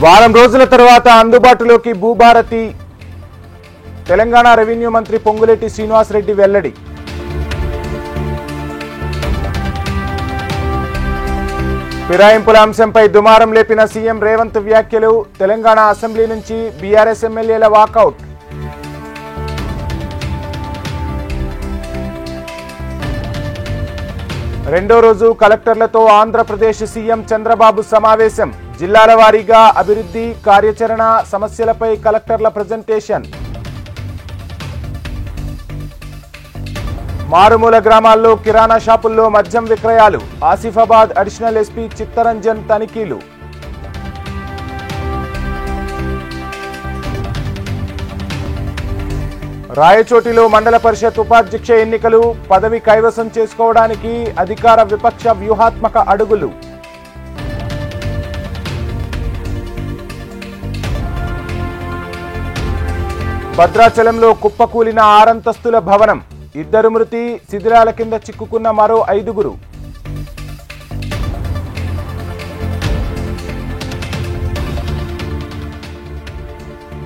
వారం రోజుల తర్వాత అందుబాటులోకి భూభారతి. తెలంగాణ రెవెన్యూ మంత్రి పొంగులేటి శ్రీనివాసరెడ్డి వెల్లడి. ఫిరాయింపుల అంశంపై దుమారం లేపిన సీఎం రేవంత్ వ్యాఖ్యలు. తెలంగాణ అసెంబ్లీ నుంచి బీఆర్ఎస్ ఎమ్మెల్యేల వాకౌట్. రెండో రోజు కలెక్టర్లతో ఆంధ్రప్రదేశ్ సీఎం చంద్రబాబు సమావేశం. జిల్లాల వారీగా అభివృద్ధి కార్యాచరణ సమస్యలపై కలెక్టర్ల ప్రజెంటేషన్. మారుమూల గ్రామాల్లో కిరాణా షాపుల్లో మద్యం విక్రయాలు. ఆసిఫాబాద్ అడిషనల్ ఎస్పీ చిత్తరంజన్ తనిఖీలు. రాయచోటిలో మండల పరిషత్ ఉపాధ్యక్ష ఎన్నికలు. పదవి కైవసం చేసుకోవడానికి అధికార విపక్ష వ్యూహాత్మక అడుగులు. భద్రాచలంలో కుప్పకూలిన 6 అంతస్తుల భవనం. 2 మృతి, శిథిలాల కింద చిక్కుకున్న మరో 5గురు.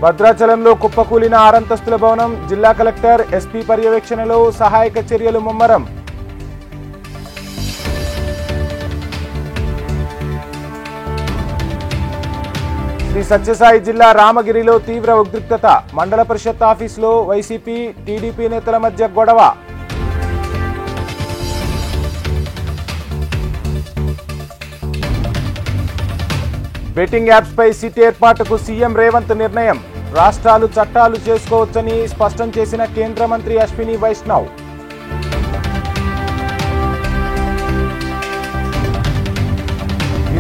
భద్రాచలంలో కుప్పకూలిన 6 అంతస్తుల భవనం. జిల్లా కలెక్టర్ ఎస్పీ పర్యవేక్షణలో సహాయక చర్యలు ముమ్మరం. శ్రీ సత్యసాయి జిల్లా రామగిరిలో తీవ్ర ఉద్రిక్తత. మండల పరిషత్ ఆఫీసులో వైసీపీ టీడీపీ నేతల మధ్య గొడవ. బెట్టింగ్ యాప్స్ పై సిట్ ఏర్పాటుకు సీఎం రేవంత్ నిర్ణయం. రాష్ట్రాలు చట్టాలు చేసుకోవచ్చని స్పష్టం చేసిన కేంద్ర మంత్రి అశ్విని వైష్ణవ్.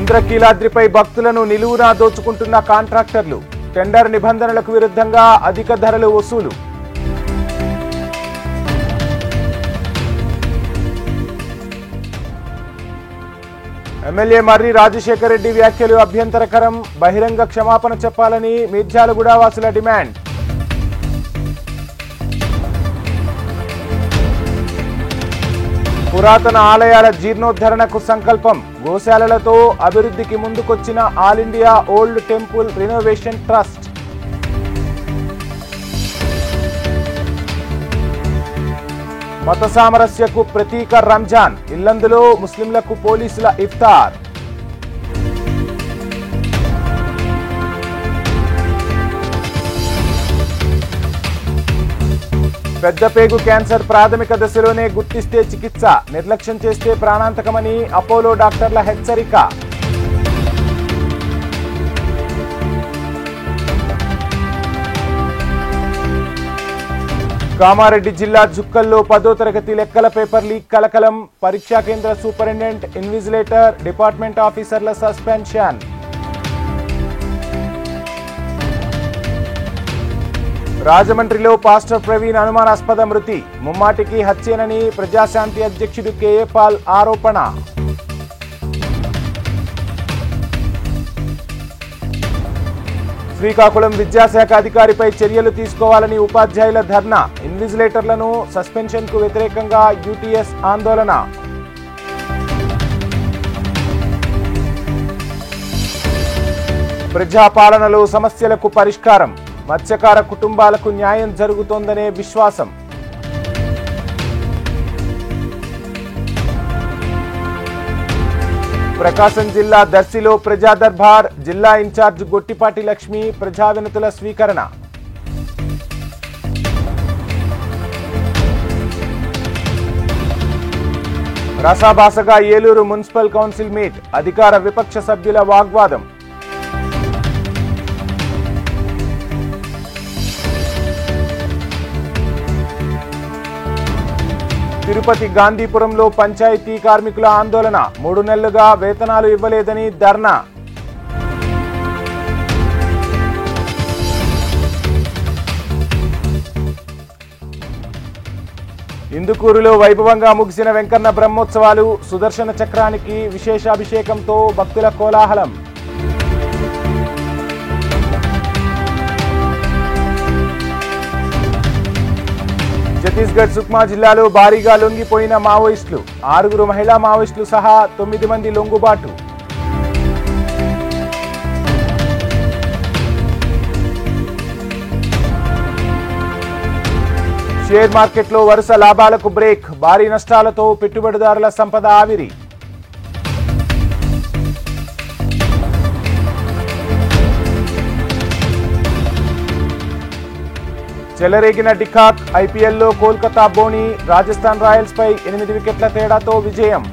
ఇంద్రకీలాద్రిపై భక్తులను నిలువునా దోచుకుంటున్న కాంట్రాక్టర్లు. టెండర్ నిబంధనలకు విరుద్ధంగా అధిక ధరలు వసూలు. ఎమ్మెల్యే మర్రి రాజశేఖర్ రెడ్డి వ్యాఖ్యలు అభ్యంతరకరం. బహిరంగ క్షమాపణ చెప్పాలని మిర్జాలగూడ వాసుల డిమాండ్. పురాతన ఆలయాల జీర్ణోద్ధరణకు సంకల్పం. గోశాలలతో అభివృద్ధికి ముందుకొచ్చిన all India old temple renovation trust. మత సామరస్యకు ప్రతీక రంజాన్. ఇల్లందులో ముస్లింలకు పోలీసుల ఇఫ్తార్. పెద్ద పేగు క్యాన్సర్ ప్రాథమిక దశలోనే గుర్తిస్తే చికిత్స. నిర్లక్ష్యం చేస్తే ప్రాణాంతకమని అపోలో డాక్టర్ల హెచ్చరిక. కామారెడ్డి జిల్లా జుక్కల్లో 10వ తరగతి లెక్కల పేపర్ లీక్ కలకలం. పరీక్షా కేంద్ర సూపరింటెండెంట్, ఇన్విజిలేటర్, డిపార్ట్మెంట్ ఆఫీసర్ల సస్పెన్షన్. రాజమండ్రిలో పాస్టర్ ప్రవీణ్ అనుమానాస్పద మృతి. ముమ్మాటికి హత్యేనని ప్రజాశాంతి అధ్యక్షుడు కేఏ పాల్ ఆరోపణ. శ్రీకాకుళం విద్యాశాఖ అధికారిపై చర్యలు తీసుకోవాలని ఉపాధ్యాయుల ధర్నా. ఇన్విజిలేటర్లను సస్పెన్షన్కు వ్యతిరేకంగా యూటీఎస్ ఆందోళన. ప్రజాపాలనలో సమస్యలకు పరిష్కారం. మత్స్యకార కుటుంబాలకు న్యాయం జరుగుతోందనే విశ్వాసం. ప్రకాశం జిల్లా దర్శిలో ప్రజా దర్బార్. జిల్లా ఇన్ఛార్జ్ గొట్టిపాటి లక్ష్మి ప్రజా వినతుల స్వీకరణ. రసాభాసగా ఏలూరు మున్సిపల్ కౌన్సిల్ మీట్. అధికార విపక్ష సభ్యుల వాగ్వాదం. తిరుపతి గాంధీపురంలో పంచాయతీ కార్మికుల ఆందోళన. 3 నెలలుగా వేతనాలు ఇవ్వలేదని ధర్నా. ఇందుకూరులో వైభవంగా ముగిసిన వెంకన్న బ్రహ్మోత్సవాలు. సుదర్శన చక్రానికి విశేషాభిషేకంతో భక్తుల కోలాహలం. ఛత్తీస్గఢ్ సుక్మా జిల్లాలో భారీగా లొంగిపోయిన మావోయిస్టులు. 6 మహిళా మావోయిస్టులు సహా 9 మంది లొంగుబాటు. షేర్ మార్కెట్లో వరుస లాభాలకు బ్రేక్, భారీ నష్టాలతో పెట్టుబడిదారుల సంపద ఆవిరి. చెలరేగిన డికాక్, ఐపీఎల్లో కోల్కతా బోణి, రాజస్థాన్ రాయల్స్ పై 8 వికెట్ల తేడాతో విజయం.